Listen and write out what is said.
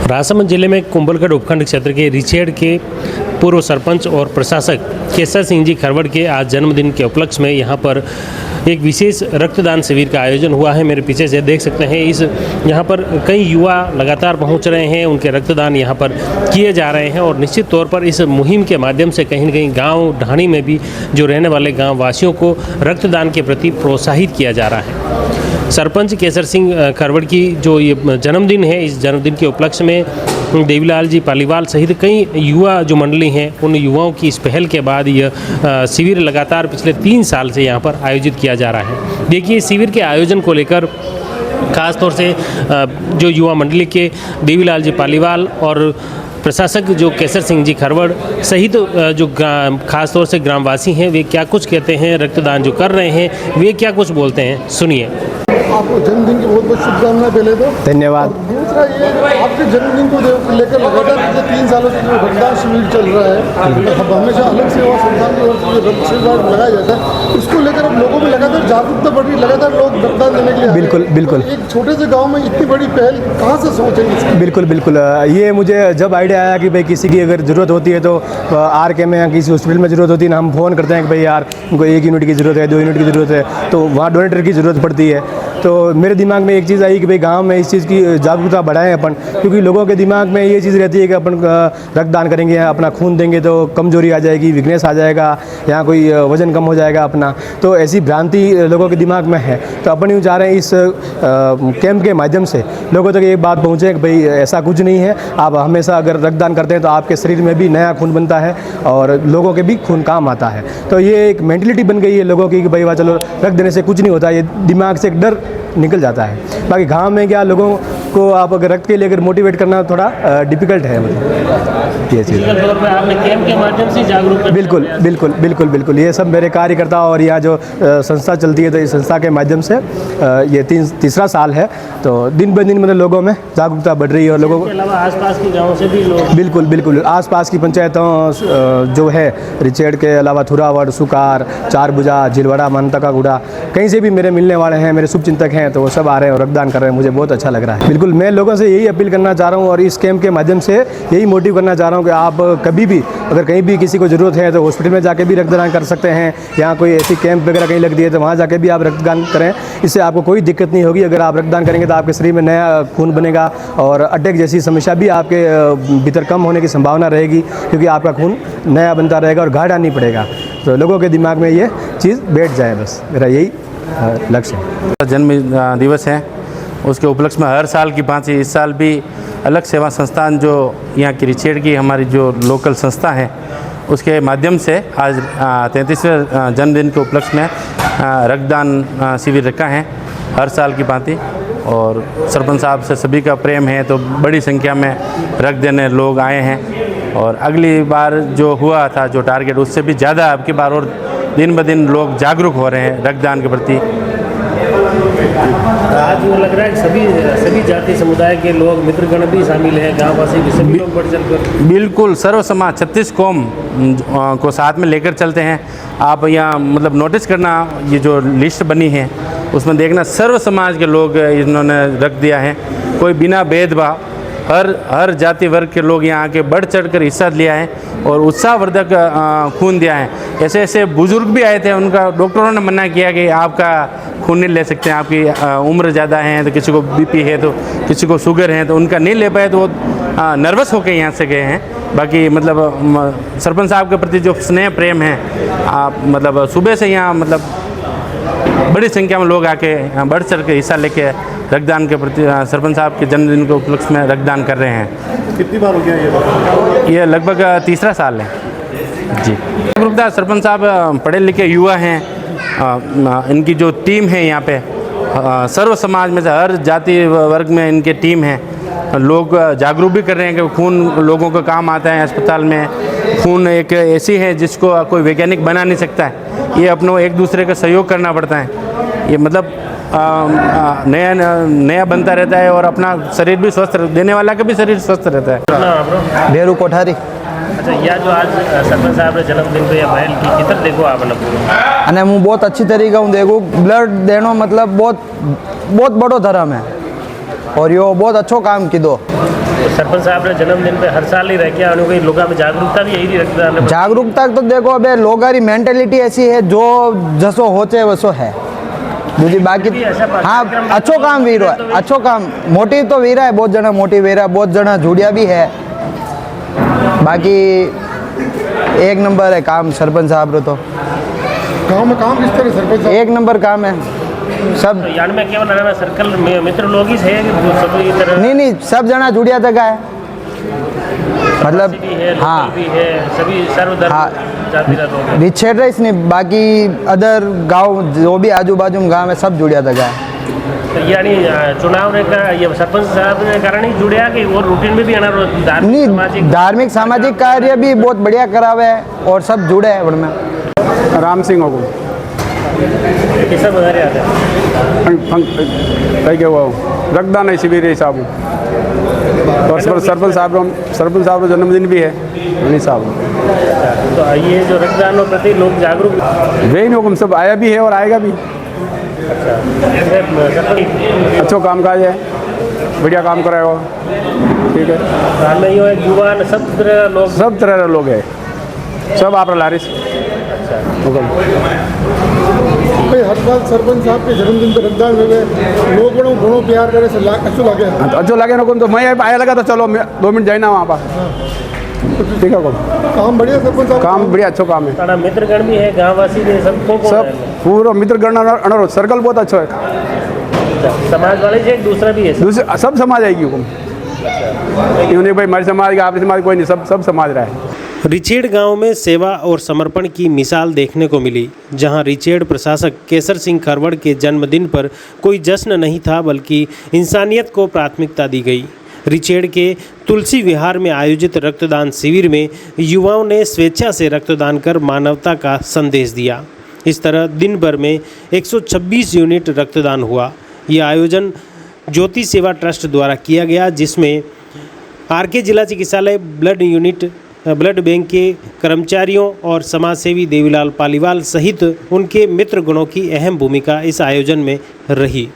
राजसमंद जिले में कुंभलगढ़ उपखंड क्षेत्र के रिछेड़ के पूर्व सरपंच और प्रशासक केसर सिंह जी खरवड़ के आज जन्मदिन के उपलक्ष्य में यहाँ पर एक विशेष रक्तदान शिविर का आयोजन हुआ है। मेरे पीछे से देख सकते हैं यहाँ पर कई युवा लगातार पहुँच रहे हैं, उनके रक्तदान यहाँ पर किए जा रहे हैं और निश्चित तौर पर इस मुहिम के माध्यम से कहीं न कहीं गाँव ढाणी में भी जो रहने वाले गाँव वासियों को रक्तदान के प्रति प्रोत्साहित किया जा रहा है। सरपंच केसर सिंह खरवड़ की जो ये जन्मदिन है, इस जन्मदिन के उपलक्ष्य में देवीलाल जी पालीवाल सहित कई युवा जो मंडली हैं, उन युवाओं की इस पहल के बाद यह शिविर लगातार पिछले 3 साल से यहाँ पर आयोजित किया जा रहा है। देखिए, शिविर के आयोजन को लेकर खास तौर से जो युवा मंडली के देवीलाल जी पालीवाल और प्रशासक जो केसर सिंह जी खरवड़ सहित जो खास तौर से ग्रामवासी हैं, वे क्या कुछ कहते हैं, रक्तदान जो कर रहे हैं वे क्या कुछ बोलते हैं, सुनिए। आपको जन्मदिन की बहुत बहुत शुभकामनाएं पहले तो धन्यवाद। दूसरा ये आपके जन्मदिन को लेकर लगातार पिछले 3 सालों से रक्तदान शिविर चल रहा है। अब हमेशा अलग सेवा संस्थान की ओर से रक्त शिविर लगाया जाता है, उसको लेकर अब लोगों में लगातार जागरूकता बढ़ रही, लगातार लोग रक्तदान देने के लिए बिल्कुल बिल्कुल एक छोटे से गाँव में इतनी बड़ी पहल कहाँ से सोचेंगे? बिल्कुल बिल्कुल ये मुझे जब आइडिया आया कि भाई किसी की अगर ज़रूरत होती है तो RK में या किसी हॉस्पिटल में ज़रूरत होती है ना, हम फ़ोन करते हैं कि भाई यार उनको 1 यूनिट की ज़रूरत है, 2 यूनिट की ज़रूरत है, तो वहाँ डोनेटर की ज़रूरत पड़ती है। तो मेरे दिमाग में एक चीज़ आई कि भाई गांव में इस चीज़ की जागरूकता बढ़ाएं अपन, क्योंकि लोगों के दिमाग में ये चीज़ रहती है कि अपन रक्तदान करेंगे, अपना खून देंगे तो कमजोरी आ जाएगी, वीकनेस आ जाएगा, यहाँ कोई वज़न कम हो जाएगा अपना, तो ऐसी भ्रांति लोगों के दिमाग में है। तो अपन यूँ चाह रहे हैं इस कैंप के माध्यम से लोगों तक एक बात पहुँचे कि भाई ऐसा कुछ नहीं है, आप हमेशा अगर रक्तदान करते हैं तो आपके शरीर में भी नया खून बनता है और लोगों के भी खून काम आता है। तो ये एक मेंटलिटी बन गई है लोगों की कि भाई वाह चलो रक्त देने से कुछ नहीं होता, ये दिमाग से एक डर निकल जाता है। बाकी गांव में क्या लोगों को आप अगर रक्त के लिए अगर मोटिवेट करना थोड़ा डिफ़िकल्ट है, मतलब ये चीज़ तौर पर आपने कैंप के माध्यम से जागरूक बिल्कुल बिल्कुल बिल्कुल बिल्कुल ये सब मेरे कार्यकर्ता और यहाँ जो संस्था चलती है, तो इस संस्था के माध्यम से ये तीसरा साल है, तो दिन ब दिन मतलब लोगों में जागरूकता बढ़ रही है और लोगों को अलावा आसपास के गाँव से भी लोग बिल्कुल बिल्कुल आसपास की पंचायतों जो है रिचेड़ के अलावा थुरावड़, सुकार, चारभुजा, झिलवाड़ा, मनतकागुड़ा, कहीं से भी मेरे मिलने वाले हैं, मेरे शुभचिंतक हैं, तो वो सब आ रहे हैं और रक्तदान कर रहे हैं। मुझे बहुत अच्छा लग रहा है। बिल्कुल मैं लोगों से यही अपील करना चाह रहा हूँ और इस कैंप के माध्यम से यही मोटिव करना चाह रहा हूँ कि आप कभी भी अगर कहीं भी किसी को ज़रूरत है तो हॉस्पिटल में जाके भी रक्तदान कर सकते हैं, यहाँ कोई ऐसी कैंप वगैरह कहीं लगती है तो वहाँ जाके भी आप रक्तदान करें, इससे आपको कोई दिक्कत नहीं होगी। अगर आप रक्तदान करेंगे तो आपके शरीर में नया खून बनेगा और अटैक जैसी समस्या भी आपके भीतर कम होने की संभावना रहेगी, क्योंकि आपका खून नया बनता रहेगा और घाटा नहीं पड़ेगा। तो लोगों के दिमाग में ये चीज़ बैठ जाए, बस मेरा यही लक्ष्य है। जन्म दिवस है, उसके उपलक्ष्य में हर साल की भांति इस साल भी अलग सेवा संस्थान जो यहाँ की रिछेड़ की हमारी जो लोकल संस्था है उसके माध्यम से आज 33वें जन्मदिन के उपलक्ष्य में रक्तदान शिविर रखा है हर साल की भांति। और सरपंच साहब से सभी का प्रेम है तो बड़ी संख्या में रक्त देने लोग आए हैं और अगली बार जो हुआ था जो टारगेट उससे भी ज़्यादा अब की बार और दिन ब दिन लोग जागरूक हो रहे हैं रक्तदान के प्रति। आज वो लग रहा है सभी जाति समुदाय के लोग, मित्रगण भी शामिल हैं, गाँववासी भी, सभी लोग बढ़ चढ़कर बिल्कुल सर्व समाज 36 कौम को साथ में लेकर चलते हैं। आप यहाँ मतलब नोटिस करना, ये जो लिस्ट बनी है उसमें देखना सर्व समाज के लोग इन्होंने रख दिया है, कोई बिना भेदभाव हर जाति वर्ग के लोग यहाँ आके बढ़ चढ़कर हिस्सा लिया है और उत्साहवर्धक खून दिया है। ऐसे ऐसे बुजुर्ग भी आए थे, उनका डॉक्टरों ने मना किया कि आपका खून नहीं ले सकते हैं, आपकी उम्र ज़्यादा है, तो किसी को BP है तो किसी को शुगर है, तो उनका नहीं ले पाए तो वो नर्वस होकर यहाँ से गए हैं। बाकी मतलब सरपंच साहब के प्रति जो स्नेह प्रेम है, आप मतलब सुबह से यहाँ मतलब बड़ी संख्या में लोग आके बढ़ चढ़ के हिस्सा लेके रक्तदान के प्रति सरपंच साहब के जन्मदिन के उपलक्ष्य में रक्तदान कर रहे हैं। कितनी बार हो गया ये लगभग तीसरा साल है जी। जागरूकता, सरपंच साहब पढ़े लिखे युवा हैं, इनकी जो टीम है यहाँ पे सर्व समाज में से हर जाति वर्ग में इनके टीम है, लोग जागरूक भी कर रहे हैं कि खून लोगों को काम आता है। अस्पताल में खून एक ऐसी है जिसको कोई वैज्ञानिक बना नहीं सकता है, ये अपनों एक दूसरे का सहयोग करना पड़ता है। ये मतलब नया बनता रहता है और अपना शरीर भी स्वस्थ, देने वाला का भी शरीर स्वस्थ रहता है। भेरू कोठारी। अच्छा, या जो आज सरपंच साहब ने जन्मदिन पे पहल की, किधर देखो आप अने हूँ बहुत अच्छी तरीके हूँ देखूँ, ब्लड देना मतलब बहुत बहुत बड़ो धर्म है। और यो बहुत अच्छो काम कीधो। सरपंच साहब ने जन्मदिन पे हर साल ही रह के आने कोई लोगों में जागरूकता भी यही रक्तदान में। जागरूकता तो देखो अबे लोगारी मेंटेलिटी ऐसी है जो जसो होचे वसो है दूसरी बाकी। हाँ अच्छो काम वीरो है, अच्छो काम मोटी तो वीरा है, बहुत जना मोटी वीरा, बहुत जना जुड़िया भी है। बाकी एक नंबर है काम सरपंच साहब रो तो। गांव में काम किस तरह सरपंच साहब? एक नंबर काम है सब। तो यान में केवल हमारा सर्कल में मित्र लोग ही है कि सब ये तरह नहीं सब जना जुड़िया तक है मतलब। भी है, हाँ भी है, सभी सर्वधर्म हाँ। जाति का लोग हैं। रिछेड रईस नहीं बाकी अदर गांव जो भी आजू बाजू में गाँव है सब जुड़िया तक है। तो यानी चुनाव ने का ये सरपंच साहब ने कारण ही जुड़िया कि वो रूटीन में भी आना नहीं सामाजिक धार्मिक सामाजिक कार्य भी बहुत बढ़िया करावे है और सब जुड़े हैं उनमें। राम सिंह हो किसा बधारे आते हैं। कई के वो रक्तदान है शिविर है साहब और सरपंच साहब का जन्मदिन भी है उन्हीं साहब। तो ये जो रक्तदान के प्रति लोग जागरूक वे नहीं हुक्म सब आया भी है और आएगा भी। अच्छो काम काज है, बढ़िया काम कराएगा। ठीक है हाल में यो है युवा ने सब तरह के लोग है, सब आप लारिस भाई हर साल सरपंच साहब के जन्मदिन पर रक्तदान हुए लोग बड़ो घणो प्यार करे से अच्छो लगे। अच्छो लगे ना तो मैं आया लगा तो चलो 2 मिनट जाए ना वहाँ पर। ठीक है काम बढ़िया सरपंच साहब, काम बढ़िया अच्छो काम है। ताड़ा मित्रगण भी है, गांववासी भी सब पूरा मित्रगण अनरो सर्कल बहुत अच्छा है। समाज वाले से एक दूसरा भी है दूसरे सब समाज आएगी हुक्म नहीं भाई हमारे समाज का आपके समाज कोई नहीं, सब समाज रहा है। रिचेड़ गांव में सेवा और समर्पण की मिसाल देखने को मिली, जहां रिचेड़ प्रशासक केसर सिंह खरवड़ के जन्मदिन पर कोई जश्न नहीं था बल्कि इंसानियत को प्राथमिकता दी गई। रिचेड़ के तुलसी विहार में आयोजित रक्तदान शिविर में युवाओं ने स्वेच्छा से रक्तदान कर मानवता का संदेश दिया। इस तरह दिन भर में 126 यूनिट रक्तदान हुआ। यह आयोजन ज्योति सेवा ट्रस्ट द्वारा किया गया, जिसमें आरके जिला चिकित्सालय ब्लड बैंक के कर्मचारियों और समाजसेवी देवीलाल पालीवाल सहित उनके मित्रगणों की अहम भूमिका इस आयोजन में रही।